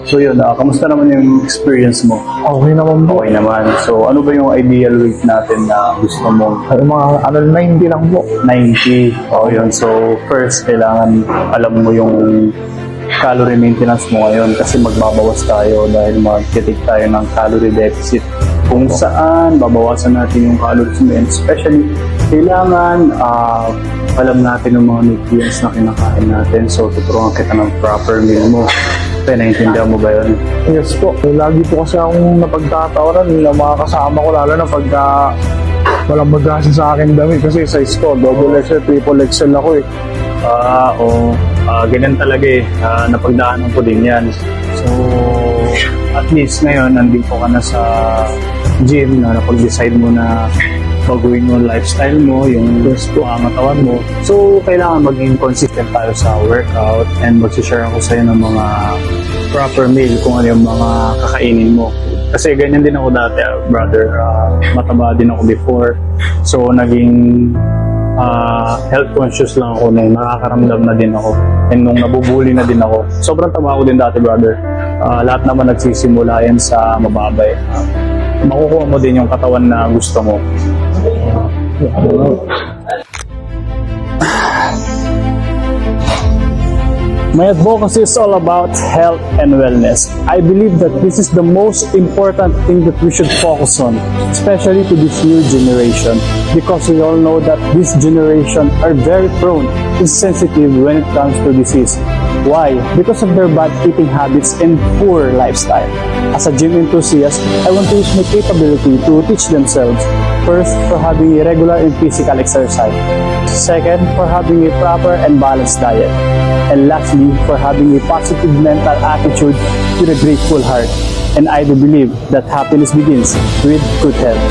So yun, kamusta naman yung experience mo? Okay naman po. Okay naman. So ano ba yung ideal weight natin na gusto mo? Ay, mga 90 lang po. 90. O yun. So first, kailangan alam mo yung calorie maintenance mo ngayon kasi magbabawas tayo dahil mag-take tayo ng calorie deficit. Kung saan babawasan natin yung calories mo, and especially kailangan alam natin yung mga nutrients na kinakain natin. So tuturuan kita ng proper meal mo. Kaya naiintindihan mo ba yun? Yes po. Lagi po kasi akong napagtatawaran ng mga kasama ko, lalo na pagka walang magkasa sa akin damit kasi size ko, double XL, triple XL ako eh. Ganyan talaga eh. Napagdaanan ko din yan. So, at least ngayon, nandito ka na sa gym na napag-decide mo na baguhin yung lifestyle mo, yung pangatawan mo. So, kailangan maging consistent tayo sa workout and mag-share ako sa'yo ng mga proper meal kung ano yung mga kakainin mo. Kasi ganyan din ako dati, brother. Mataba din ako before. So, naging health conscious lang ako na nakakaramdam na din ako. And nung nabubuli na din ako, sobrang taba ako din dati, brother. Lahat naman nagsisimula yan sa mababay. Makukuha mo din yung katawan na gusto mo. My advocacy is all about health and wellness. I believe that this is the most important thing that we should focus on, especially to this new generation, because we all know that this generation are very prone and sensitive when it comes to disease. Why? Because of their bad eating habits and poor lifestyle. As a gym enthusiast, I want to use my capability to teach themselves. First, for having a regular and physical exercise. Second, for having a proper and balanced diet. And lastly, for having a positive mental attitude with a grateful heart. And I do believe that happiness begins with good health.